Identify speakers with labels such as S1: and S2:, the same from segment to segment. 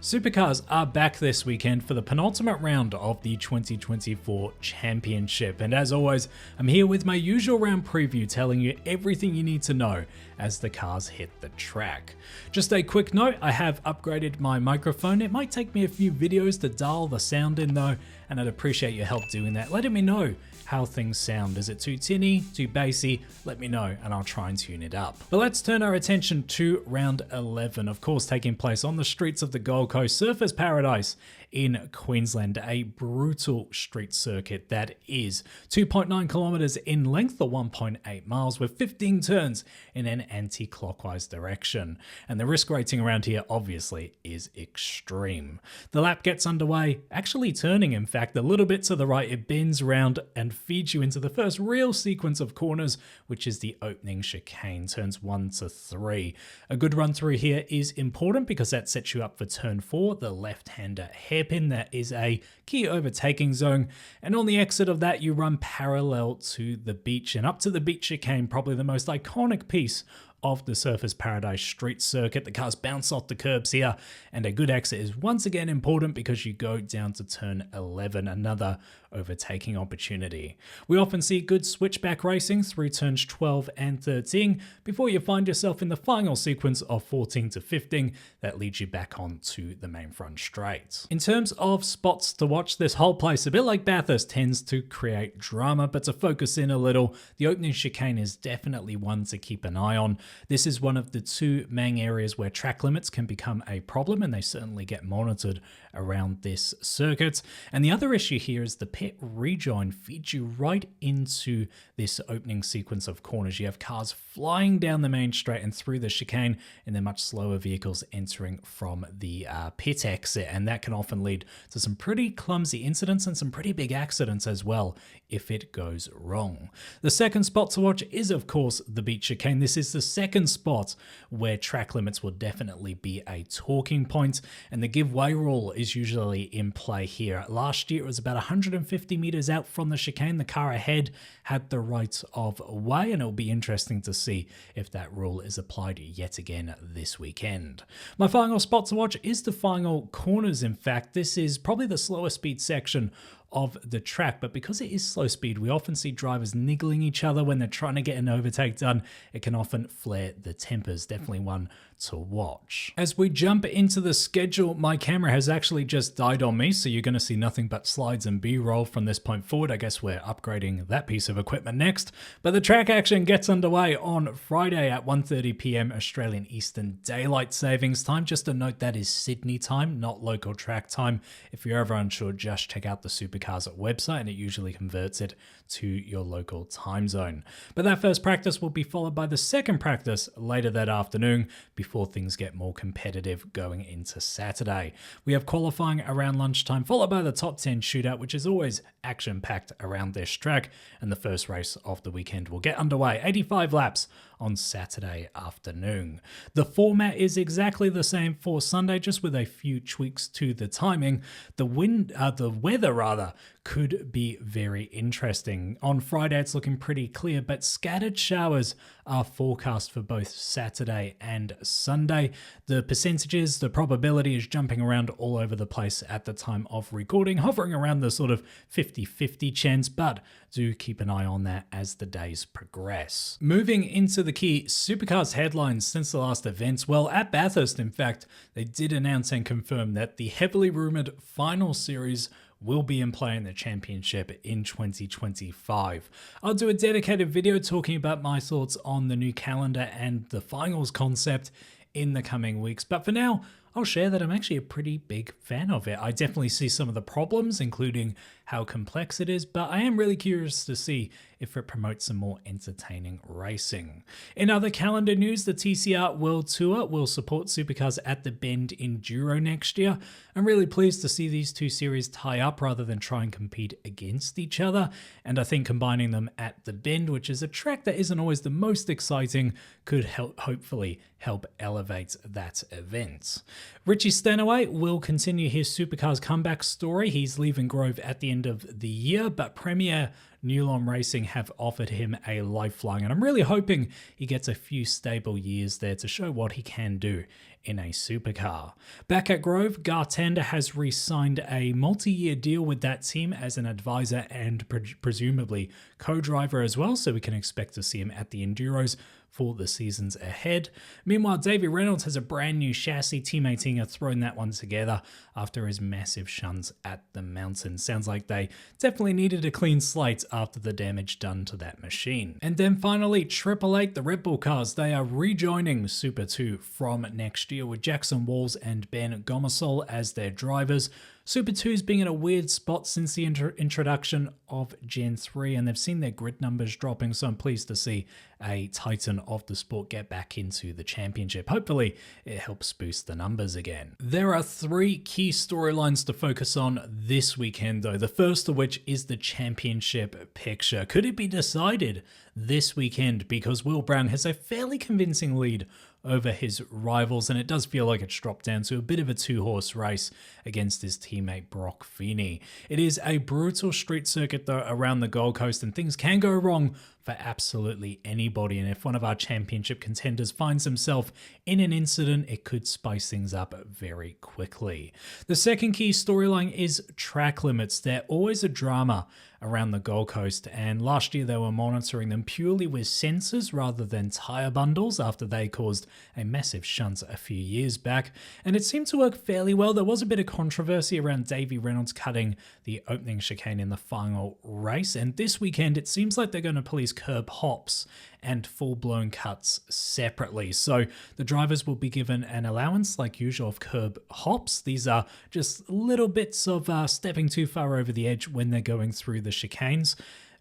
S1: Supercars are back this weekend for the penultimate round of the 2024 Championship, and as always, I'm here with my usual round preview telling you everything you need to know as the cars hit the track. Just a quick note, I have upgraded my microphone. It might take me a few videos to dial the sound in though, and I'd appreciate your help doing that, letting me know how things sound. Is it too tinny, too bassy? Let me know and I'll try and tune it up. But let's turn our attention to round 11, of course taking place on the streets of the Gold Coast, Surfers Paradise in Queensland, a brutal street circuit that is 2.9 kilometers in length or 1.8 miles with 15 turns in an anti-clockwise direction. And the risk rating around here obviously is extreme. The lap gets underway, actually turning in fact a little bit to the right. It bends round and feeds you into the first real sequence of corners, which is the opening chicane, turns 1 to 3. A good run through here is important because that sets you up for turn 4, the left-hander hairpin. That is a key overtaking zone, and on the exit of that you run parallel to the beach and up to the beach chicane, probably the most iconic piece of the Surfers Paradise street circuit. The cars bounce off the curbs here, and a good exit is once again important because you go down to turn 11, another overtaking opportunity. We often see good switchback racing through turns 12 and 13 before you find yourself in the final sequence of 14 to 15 that leads you back onto the main front straight. In terms of spots to watch, this whole place, a bit like Bathurst, tends to create drama, but to focus in a little, the opening chicane is definitely one to keep an eye on. This is one of the two main areas where track limits can become a problem, and they certainly get monitored around this circuit. And the other issue here is the pit rejoin feeds you right into this opening sequence of corners. You have cars flying down the main straight and through the chicane, and then much slower vehicles entering from the pit exit, and that can often lead to some pretty clumsy incidents and some pretty big accidents as well if it goes wrong. The second spot to watch is of course the beach chicane. This is the second spot where track limits will definitely be a talking point, and the give way rule is usually in play here. Last year it was about 150 meters out from the chicane. The car ahead had the right of way, and it'll be interesting to see if that rule is applied yet again this weekend. My final spot to watch is the final corners. In fact, this is probably the slower speed section of the track, but because it is slow speed, we often see drivers niggling each other when they're trying to get an overtake done. It can often flare the tempers. Definitely one to watch. As we jump into the schedule, my camera has actually just died on me, so you're going to see nothing but slides and B-roll from this point forward. I guess we're upgrading that piece of equipment next. But the track action gets underway on Friday at 1:30 p.m. Australian Eastern Daylight Savings Time. Just a note, that is Sydney time, not local track time. If you're ever unsure, just check out the Supercars website and it usually converts it to your local time zone. But that first practice will be followed by the second practice later that afternoon before things get more competitive going into Saturday. We have qualifying around lunchtime, followed by the top 10 shootout, which is always action-packed around this track, and the first race of the weekend will get underway, 85 laps on Saturday afternoon. The format is exactly the same for Sunday, just with a few tweaks to the timing. The weather could be very interesting. On Friday, it's looking pretty clear, but scattered showers are forecast for both Saturday and Sunday. The percentages, the probability is jumping around all over the place at the time of recording, hovering around the sort of 50-50 chance, but do keep an eye on that as the days progress. Moving into the key Supercars headlines since the last events, well, at Bathurst, in fact, they did announce and confirm that the heavily rumored final series will be in play in the championship in 2025. I'll do a dedicated video talking about my thoughts on the new calendar and the finals concept in the coming weeks, but for now, I'll share that I'm actually a pretty big fan of it. I definitely see some of the problems, including how complex it is, but I am really curious to see if it promotes some more entertaining racing. In other calendar news, the TCR World Tour will support Supercars at the Bend Enduro next year. I'm really pleased to see these two series tie up rather than try and compete against each other, and I think combining them at the Bend, which is a track that isn't always the most exciting, could hopefully help elevate that event. Richie Stanaway will continue his Supercars comeback story. He's leaving Grove at the end of the year, but Premier Newlon Racing have offered him a lifeline, and I'm really hoping he gets a few stable years there to show what he can do in a supercar. Back at Grove, Gartender has re-signed a multi-year deal with that team as an advisor and presumably co-driver as well, so we can expect to see him at the Enduros for the seasons ahead. Meanwhile, Davey Reynolds has a brand new chassis. Team 18 have thrown that one together after his massive shuns at the mountain. Sounds like they definitely needed a clean slate after the damage done to that machine. And then finally, Triple Eight, the Red Bull cars, they are rejoining Super 2 from next year with Jackson Walls and Ben Gomersall as their drivers. Super 2's been in a weird spot since the introduction of Gen 3, and they've seen their grid numbers dropping, so I'm pleased to see a titan of the sport get back into the championship. Hopefully, it helps boost the numbers again. There are 3 key storylines to focus on this weekend, though, the first of which is the championship picture. Could it be decided this weekend? Because Will Brown has a fairly convincing lead over his rivals, and it does feel like it's dropped down to a bit of a 2-horse race against his teammate Brock Feeney. It is a brutal street circuit though around the Gold Coast, and things can go wrong for absolutely anybody, and if one of our championship contenders finds himself in an incident, it could spice things up very quickly. The second key storyline is track limits. They're always a drama around the Gold Coast, and last year they were monitoring them purely with sensors rather than tyre bundles after they caused a massive shunt a few years back, and it seemed to work fairly well. There was a bit of controversy around Davey Reynolds cutting the opening chicane in the final race, and this weekend it seems like they're going to police curb hops and full-blown cuts separately. So the drivers will be given an allowance, like usual, of curb hops. These are just little bits of stepping too far over the edge when they're going through the chicanes.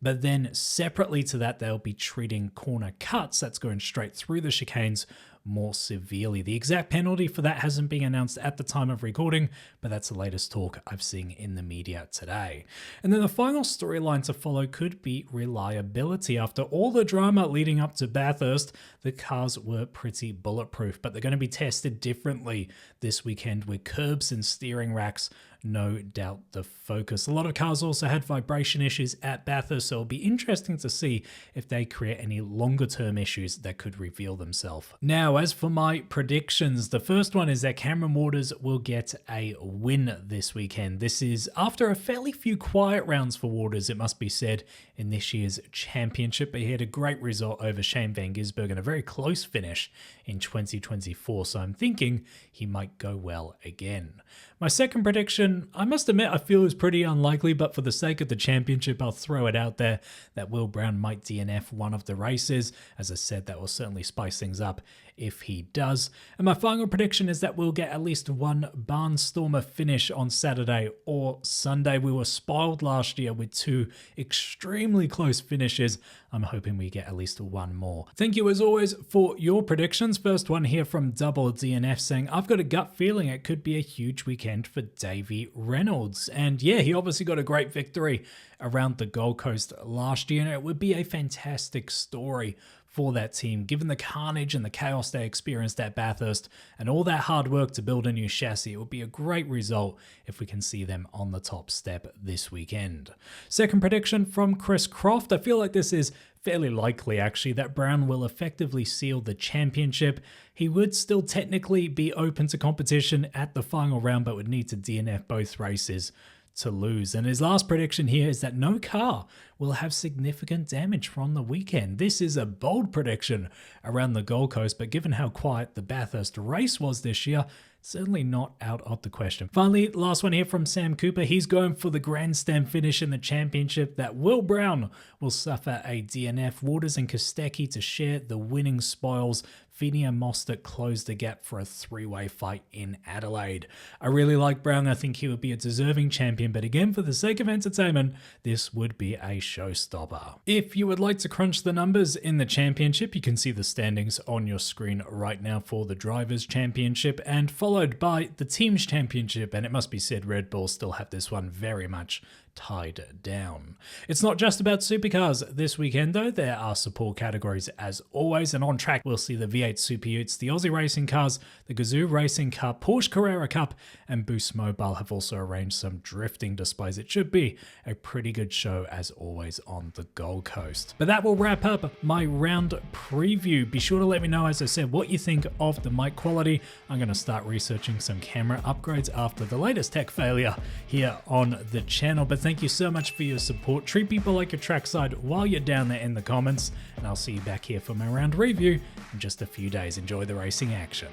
S1: But then separately to that, they'll be treating corner cuts, that's going straight through the chicanes, more severely. The exact penalty for that hasn't been announced at the time of recording, but that's the latest talk I've seen in the media today. And then the final storyline to follow could be reliability. After all the drama leading up to Bathurst, the cars were pretty bulletproof, but they're going to be tested differently this weekend with curbs and steering racks no doubt the focus. A lot of cars also had vibration issues at Bathurst, so it'll be interesting to see if they create any longer term issues that could reveal themselves. Now, as for my predictions, the first one is that Cameron Waters will get a win this weekend. This is after a fairly few quiet rounds for Waters, it must be said, in this year's championship. He had a great result over Shane Van Gisbergen and a very close finish in 2024, so I'm thinking he might go well again. My second prediction, I must admit I feel is pretty unlikely, but for the sake of the championship, I'll throw it out there that Will Brown might DNF one of the races. As I said, that will certainly spice things up if he does. And my final prediction is that we'll get at least one barnstormer finish on Saturday or Sunday. We were spoiled last year with two extremely close finishes. I'm hoping we get at least one more. Thank you as always for your predictions. First one here from Double DNF saying, I've got a gut feeling it could be a huge weekend for Davey Reynolds. And yeah, he obviously got a great victory around the Gold Coast last year, and it would be a fantastic story for that team, given the carnage and the chaos they experienced at Bathurst and all that hard work to build a new chassis. It would be a great result if we can see them on the top step this weekend. Second prediction from Chris Croft. I feel like this is fairly likely actually that Brown will effectively seal the championship. He would still technically be open to competition at the final round, but would need to DNF both races to lose. And his last prediction here is that no car will have significant damage from the weekend. This is a bold prediction around the Gold Coast, but given how quiet the Bathurst race was this year, certainly not out of the question. Finally, last one here from Sam Cooper. He's going for the grandstand finish in the championship, that Will Brown will suffer a DNF. Waters and Kostecki to share the winning spoils. Feeney and Mostert closed the gap for a three-way fight in Adelaide. I really like Brown. I think he would be a deserving champion, but again, for the sake of entertainment, this would be a showstopper. If you would like to crunch the numbers in the championship, you can see the standings on your screen right now for the Drivers' Championship and followed by the Teams' Championship, and it must be said Red Bull still have this one very much tied down. It's not just about supercars this weekend though, there are support categories as always, and on track we'll see the V8 Super Utes, the Aussie Racing Cars, the Gazoo Racing Cup, Porsche Carrera Cup, and Boost Mobile have also arranged some drifting displays. It should be a pretty good show as always on the Gold Coast. But that will wrap up my round preview. Be sure to let me know, as I said, what you think of the mic quality. I'm going to start researching some camera upgrades after the latest tech failure here on the channel. But thank you so much for your support. Treat people like a trackside while you're down there in the comments, and I'll see you back here for my round review in just a few days. Enjoy the racing action.